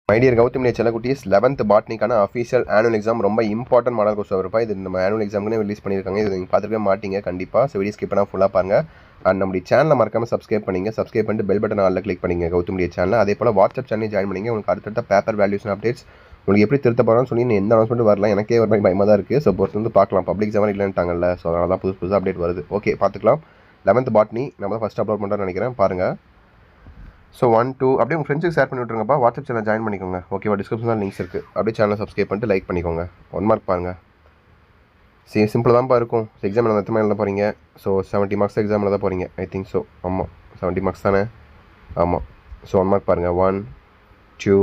My dear Gautham செல்லக்குட்டீஸ் 11th பாட்னிக்கான official annual exam ரொம்ப இம்பார்ட்டன்ட் மாடல் கொஸ்டின் இருப்பா. இது நம்ம ஆனுவல் எக்ஸாமுக்கு ரிலீஸ் பண்ணியிருக்காங்க. இது நீங்கள் பார்த்துருக்கவே மாட்டீங்க கண்டிப்பாக. ஸோ வீடியோ ஸ்கிப் பண்ணால் ஃபுல்லாக பாருங்கள். அண்ட் நம்முடைய சேனலை மறக்காமல் சப்ஸ்கிரைப் பண்ணிங்க. சப்ஸ்கிரைப் பண்ணிட்டு பெல் பட்டன் ஆலில் கிளிக் பண்ணிங்க கௌதம் சேனல். அதே போல் வாட்ஸ்அப் சேனல் ஜாயின் பண்ணிங்க. உங்களுக்கு அடுத்த பேப்பர் வேல்யூஸ் அப்டேட்ஸ் உங்களுக்கு எப்படி திருத்த போகிறான்னு சொல்லி எந்த அனௌன்ஸ்மெண்ட் வரலாம். எனக்கே ஒரு மாதிரி பயமாக தான் இருக்குது. ஸோ பொறுத்து வந்து பார்க்கலாம். Public exam இல்லைன்ட்டாங்கல்ல. ஸோ அதனால தான் புதுசு அப்டேட் வருது. ஓகே பார்த்துக்கலாம். 11th பாட்னி நம்ம தான் ஃபஸ்ட் அப்லோட் பண்ணுறோன்னு நினைக்கிறேன். பாருங்கள். ஸோ 1 2 அப்படியே உங்கள் ஃப்ரெண்ட்ஸுக்கு ஷேர் பண்ணி விட்ருங்கப்பா. வாட்ஸ்அப் சேனல் ஜாயின் பண்ணிக்கோங்க. ஓகேவா? டிஸ்கிரிப்ஷன் தான் லிங்க்ஸ் இருக்குது. அப்படியே சேனலை சப்ஸ்கிரைப் பண்ணிட்டு லைக் பண்ணிக்கோங்க. 1 மார்க் பாருங்கள். சிம்பிளாக தான்ப்பா இருக்கும். எக்ஸாம் எழுத எத்தனை எழுத போகிறீங்க? ஸோ 70 மார்க்ஸ் எக்ஸாம் எழுத போகிறீங்க. I think so. ஆமாம் 70 மார்க்ஸ் தானே? ஆமாம். ஸோ 1 மார்க் பாருங்கள். 1 2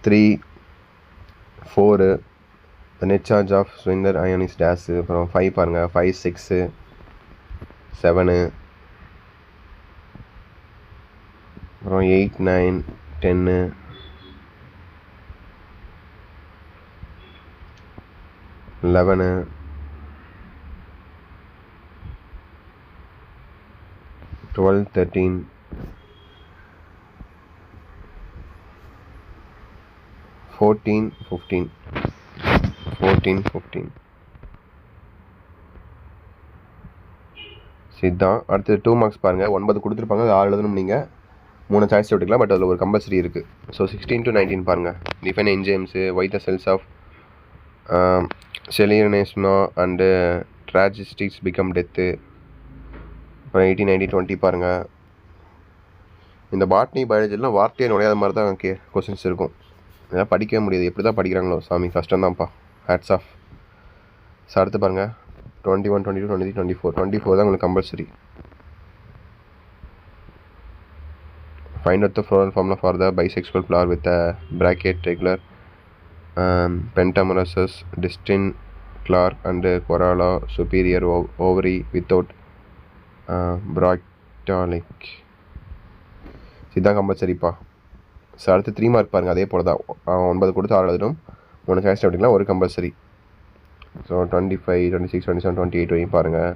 3 4 the net charge of cylinder ion is dash. அப்புறம் 5 பாருங்கள். 5 6 7 அப்புறம் 8 9 10 11 12 13 14 15 14 15 இதுதான். அடுத்து 2 மார்க்ஸ் பாருங்கள். 9 கொடுத்துருப்பாங்க. அது 6 எழுதணும். நீங்கள் 3 சாய்ஸ் விட்டுக்கலாம். பட் அதில் ஒரு கம்பல்சரி இருக்குது. ஸோ 16 to 19 பாருங்கள். Define enzymes why the cells of sclerenchyma and tracheids become death. அப்புறம் 18 19 20 பாருங்கள். இந்த பாட்னி பயாலஜிலாம் வார்த்தையை நுழையாத மாதிரி தான் கொஸ்டின்ஸ் இருக்கும். இதெல்லாம் படிக்கவே முடியாது. எப்படி தான் படிக்கிறாங்களோ சாமி, கஷ்டம்தான்ப்பா. Hats off. ஸோ அடுத்து பாருங்கள். 21 22 23 24 24 தான் உங்களுக்கு compulsory. Find out the floral formula for the bisexual flower with a bracket, regular, pentamerous, distinct Clark and corolla, superior ovary without bracteolic. இதுதான் கம்பல்சரிப்பா. ஸோ அடுத்து 3 மார்க் பாருங்கள். அதே போல் தான் 9 கொடுத்து 6 எழுதணும். 3 சாய்ஸ் அப்படிங்களா ஒரு கம்பல்சரி. ஸோ 25 26 27 28 வரையும் பாருங்கள்.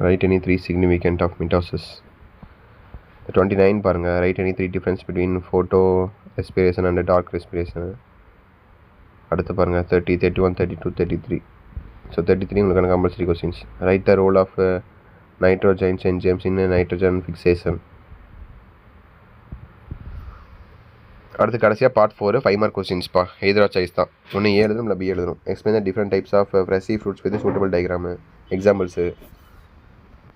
Write any 3 significant of mitosis. 29 பாருங்கள். Write any 3 difference between photo respiration and dark respiration. அடுத்து பாருங்கள். 30 31 32 33. ஸோ 33 உங்களுக்கான compulsory questions. Write the role of nitrogen enzymes in nitrogen fixation. அடுத்து கடைசியாக பார்ட் 4 5 மார்க் கொஸ்டின்ஸ்ப்பா. எதிரா சாய்ஸ் தான். ஒன்று ஏ எழுதணும் இல்லை பி எழுதணும். Explain the different types of fleshy fruits with suitable diagram examples.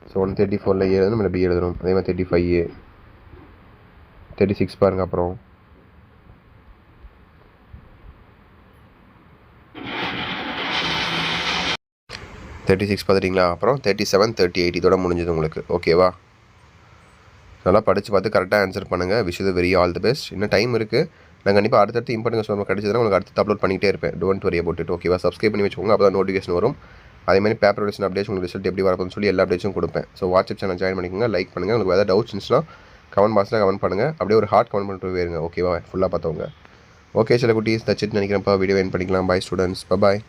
So 134 A எழுதணும் இல்லை பி எழுதணும். அதே மாதிரி 35 36 பாருங்கள். அப்புறம் 36 பார்த்துட்டிங்களா? அப்புறம் 37 38 இதோட முடிஞ்சது உங்களுக்கு. ஓகேவா? நல்லா படித்து பார்த்து கரெக்டாக ஆன்சர் பண்ணுங்கள். Wish you very all the best. இன்னும் டைம் இருக்குது. நான் கண்டிப்பாக அடுத்தடுத்து இம்பார்ட்டன்ஸ் நம்ம கிடச்சதுன்னா உங்களுக்கு அடுத்து அப்லோட் பண்ணிகிட்டே இருப்பேன். Don't worry about it. ஓகேவா? சப்ஸ்கிரைப் பண்ணி வச்சுக்கோங்க. அப்போ தான் நோட்டிஃபிகேஷன் வரும். அதேமாதிரி பேப்பர் ரிலேஷன் அப்டேட்ஸ் உங்களுக்கு ரிசல்ட் எப்படி வரப்போன்னு சொல்லி எல்லா அப்டேட்ஸும் கொடுப்பேன். ஸோ வாட்ஸ்அப் சேனல் ஜாயின் பண்ணிக்கோங்க. லைக் பண்ணுங்கள். உங்களுக்கு ஏதாவது டவுட்ஸ் இருந்துச்சுன்னா கமெண்ட் பாக்ஸில் கமெண்ட் பண்ணுங்கள். அப்படியே ஒரு ஹார்ட் கமெண்ட் பண்ணிட்டு போயிருங்க. ஓகேவா? ஃபுல்லாக பார்த்தவங்க. ஓகே சில குட்டீஸ் தச்சிட்டு நினைக்கிறேன்ப்பா. வீடியோ என் பண்ணிக்கலாம். பாய் ஸ்டூடெண்ட்ஸ். பாய்.